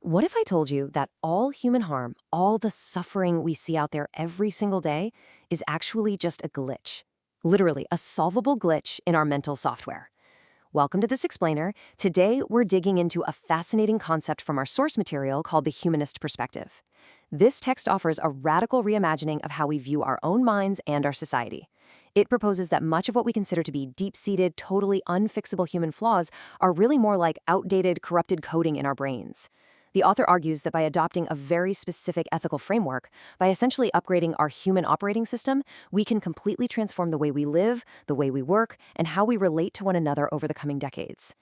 What if I told you that all human harm, all the suffering we see out there every single day, is actually just a glitch? Literally, a solvable glitch in our mental software. Welcome to This Explainer. Today, we're digging into a fascinating concept from our source material called the Humanist Perspective. This text offers a radical reimagining of how we view our own minds and our society. It proposes that much of what we consider to be deep-seated, totally unfixable human flaws are really more like outdated, corrupted coding in our brains. The author argues that by adopting a very specific ethical framework, by essentially upgrading our human operating system, we can completely transform the way we live, the way we work, and how we relate to one another over the coming decades.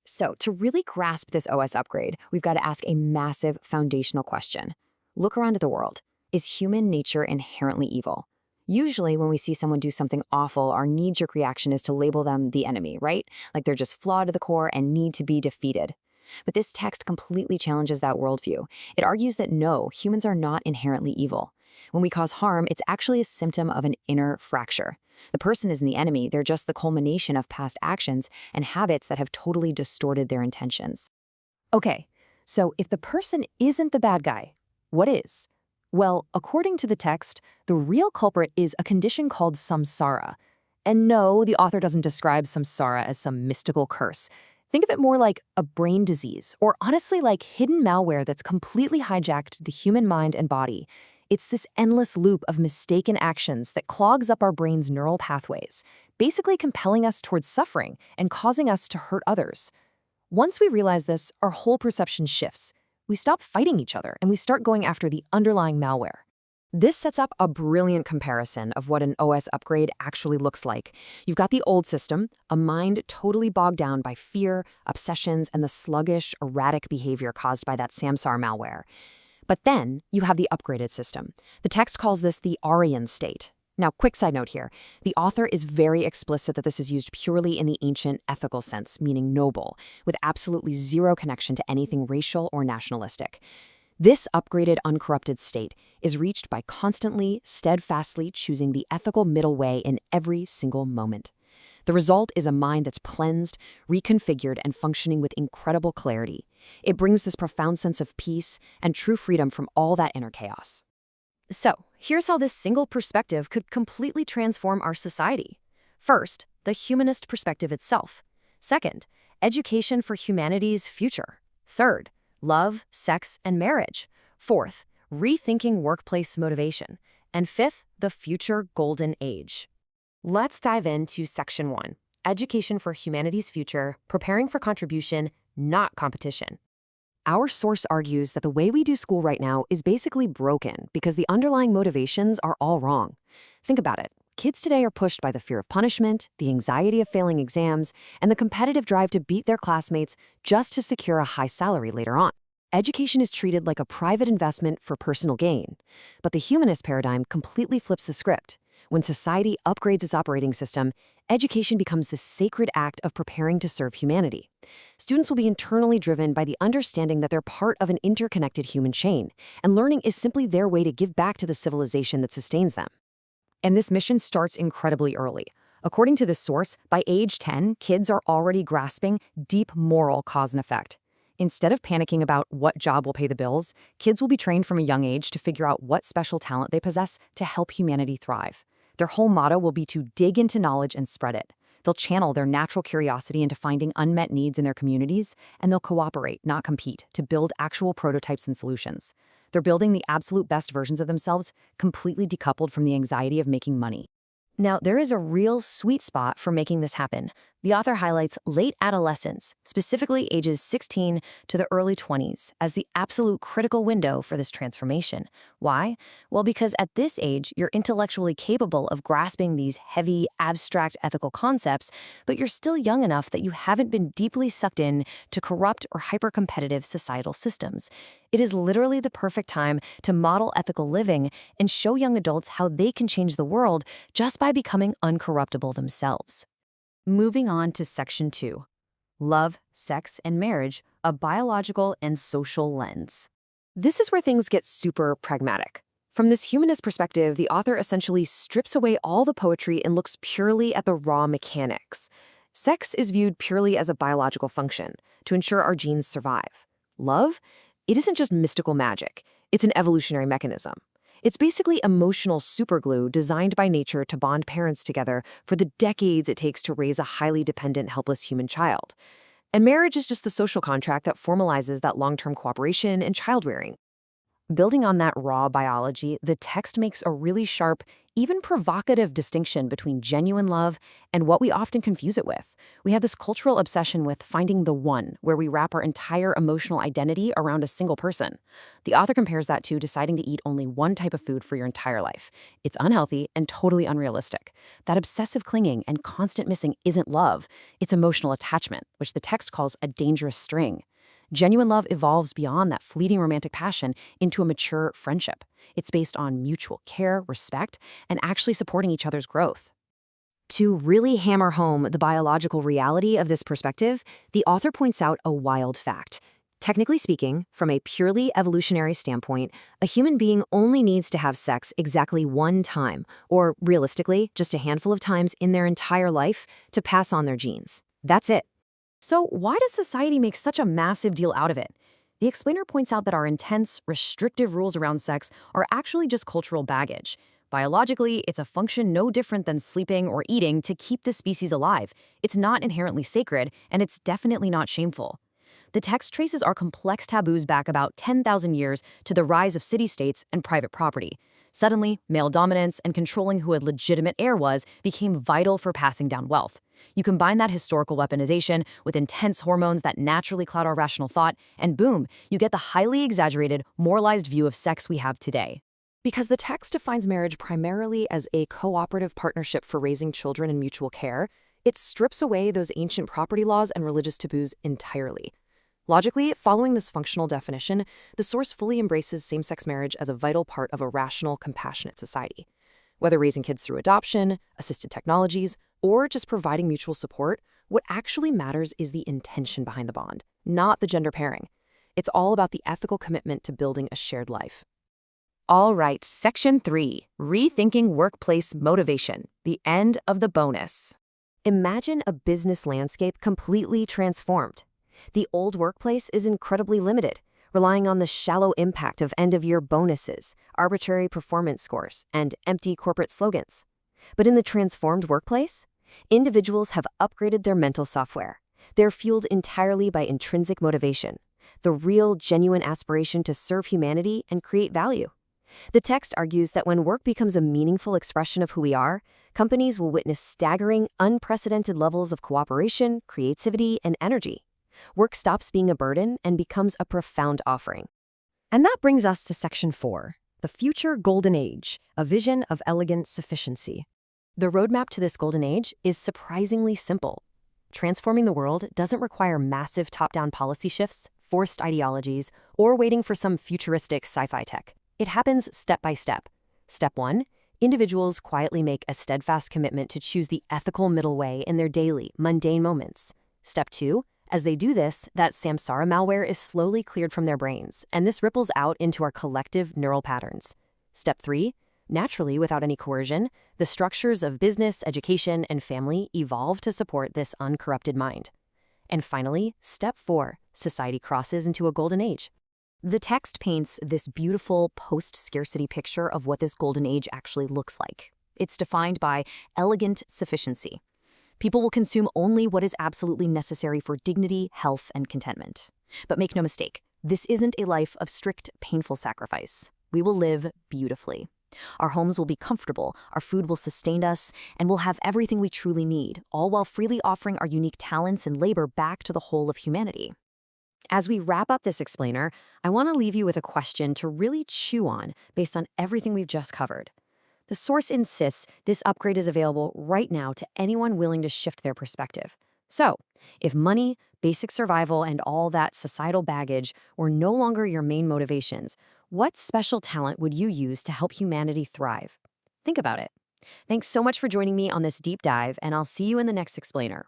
So, to really grasp this OS upgrade, we've got to ask a massive foundational question. Look around at the world. Is human nature inherently evil? Usually, when we see someone do something awful, our knee-jerk reaction is to label them the enemy, right? Like they're just flawed to the core and need to be defeated. But this text completely challenges that worldview. It argues that no, humans are not inherently evil. When we cause harm, it's actually a symptom of an inner fracture. The person isn't the enemy, they're just the culmination of past actions and habits that have totally distorted their intentions. Okay, so if the person isn't the bad guy, what is? Well, according to the text, the real culprit is a condition called samsara. And no, the author doesn't describe samsara as some mystical curse. Think of it more like a brain disease, or honestly like hidden malware that's completely hijacked the human mind and body. It's this endless loop of mistaken actions that clogs up our brain's neural pathways, basically compelling us towards suffering and causing us to hurt others. Once we realize this, our whole perception shifts. We stop fighting each other and we start going after the underlying malware. This sets up a brilliant comparison of what an OS upgrade actually looks like. You've got the old system, a mind totally bogged down by fear, obsessions, and the sluggish, erratic behavior caused by that samsara malware. But then you have the upgraded system. The text calls this the Aryan state. Now, quick side note here. The author is very explicit that this is used purely in the ancient ethical sense, meaning noble, with absolutely zero connection to anything racial or nationalistic. This upgraded, uncorrupted state is reached by constantly, steadfastly choosing the ethical middle way in every single moment. The result is a mind that's cleansed, reconfigured, and functioning with incredible clarity. It brings this profound sense of peace and true freedom from all that inner chaos. So, here's how this single perspective could completely transform our society. First, the humanist perspective itself. Second, education for humanity's future. Third, love, sex, and marriage. Fourth, rethinking workplace motivation. And fifth, the future golden age. Let's dive into Section 1, Education for Humanity's Future, Preparing for Contribution, Not Competition. Our source argues that the way we do school right now is basically broken because the underlying motivations are all wrong. Think about it. Kids today are pushed by the fear of punishment, the anxiety of failing exams, and the competitive drive to beat their classmates just to secure a high salary later on. Education is treated like a private investment for personal gain. But the humanist paradigm completely flips the script. When society upgrades its operating system, education becomes the sacred act of preparing to serve humanity. Students will be internally driven by the understanding that they're part of an interconnected human chain, and learning is simply their way to give back to the civilization that sustains them. And this mission starts incredibly early. According to this source, by age 10, kids are already grasping deep moral cause and effect. Instead of panicking about what job will pay the bills, kids will be trained from a young age to figure out what special talent they possess to help humanity thrive. Their whole motto will be to dig into knowledge and spread it. They'll channel their natural curiosity into finding unmet needs in their communities, and they'll cooperate, not compete, to build actual prototypes and solutions. They're building the absolute best versions of themselves, completely decoupled from the anxiety of making money. Now, there is a real sweet spot for making this happen. The author highlights late adolescence, specifically ages 16 to the early 20s, as the absolute critical window for this transformation. Why? Well, because at this age, you're intellectually capable of grasping these heavy, abstract ethical concepts, but you're still young enough that you haven't been deeply sucked in to corrupt or hyper-competitive societal systems. It is literally the perfect time to model ethical living and show young adults how they can change the world just by becoming uncorruptible themselves. Moving on to Section 2, Love, Sex, and Marriage, a Biological and Social Lens. This is where things get super pragmatic. From this humanist perspective, the author essentially strips away all the poetry and looks purely at the raw mechanics. Sex is viewed purely as a biological function to ensure our genes survive. Love? it isn't just mystical magic, it's an evolutionary mechanism. It's basically emotional superglue designed by nature to bond parents together for the decades it takes to raise a highly dependent, helpless human child. And marriage is just the social contract that formalizes that long-term cooperation and child-rearing. Building on that raw biology, the text makes a really sharp, even provocative distinction between genuine love and what we often confuse it with. We have this cultural obsession with finding the one, where we wrap our entire emotional identity around a single person. The author compares that to deciding to eat only one type of food for your entire life. It's unhealthy and totally unrealistic. That obsessive clinging and constant missing isn't love, it's emotional attachment, which the text calls a dangerous string. Genuine love evolves beyond that fleeting romantic passion into a mature friendship. It's based on mutual care, respect, and actually supporting each other's growth. To really hammer home the biological reality of this perspective, the author points out a wild fact. Technically speaking, from a purely evolutionary standpoint, a human being only needs to have sex exactly one time, or realistically, just a handful of times in their entire life, to pass on their genes. That's it. So why does society make such a massive deal out of it? The explainer points out that our intense, restrictive rules around sex are actually just cultural baggage. Biologically, it's a function no different than sleeping or eating to keep the species alive. It's not inherently sacred, and it's definitely not shameful. The text traces our complex taboos back about 10,000 years to the rise of city-states and private property. Suddenly, male dominance and controlling who a legitimate heir was became vital for passing down wealth. You combine that historical weaponization with intense hormones that naturally cloud our rational thought, and boom, you get the highly exaggerated, moralized view of sex we have today. Because the text defines marriage primarily as a cooperative partnership for raising children in mutual care, it strips away those ancient property laws and religious taboos entirely. Logically, following this functional definition, the source fully embraces same-sex marriage as a vital part of a rational, compassionate society. Whether raising kids through adoption, assisted technologies, or just providing mutual support, what actually matters is the intention behind the bond, not the gender pairing. It's all about the ethical commitment to building a shared life. All right, Section 3, Rethinking Workplace Motivation, the end of the bonus. Imagine a business landscape completely transformed. The old workplace is incredibly limited, relying on the shallow impact of end-of-year bonuses, arbitrary performance scores, and empty corporate slogans. But in the transformed workplace, individuals have upgraded their mental software. They're fueled entirely by intrinsic motivation, the real, genuine aspiration to serve humanity and create value. The text argues that when work becomes a meaningful expression of who we are, companies will witness staggering, unprecedented levels of cooperation, creativity, and energy. Work stops being a burden and becomes a profound offering. And that brings us to Section 4, the future golden age, a vision of elegant sufficiency. The roadmap to this golden age is surprisingly simple. Transforming the world doesn't require massive top-down policy shifts, forced ideologies, or waiting for some futuristic sci-fi tech. It happens step by step. Step 1, individuals quietly make a steadfast commitment to choose the ethical middle way in their daily, mundane moments. Step 2, as they do this, that samsara malware is slowly cleared from their brains, and this ripples out into our collective neural patterns. Step 3, naturally, without any coercion, the structures of business, education, and family evolve to support this uncorrupted mind. And finally, Step 4, society crosses into a golden age. The text paints this beautiful post-scarcity picture of what this golden age actually looks like. It's defined by elegant sufficiency. People will consume only what is absolutely necessary for dignity, health, and contentment. But make no mistake, this isn't a life of strict, painful sacrifice. We will live beautifully. Our homes will be comfortable, our food will sustain us, and we'll have everything we truly need, all while freely offering our unique talents and labor back to the whole of humanity. As we wrap up this explainer, I want to leave you with a question to really chew on based on everything we've just covered. The source insists this upgrade is available right now to anyone willing to shift their perspective. So, if money, basic survival, and all that societal baggage were no longer your main motivations, what special talent would you use to help humanity thrive? Think about it. Thanks so much for joining me on this deep dive, and I'll see you in the next explainer.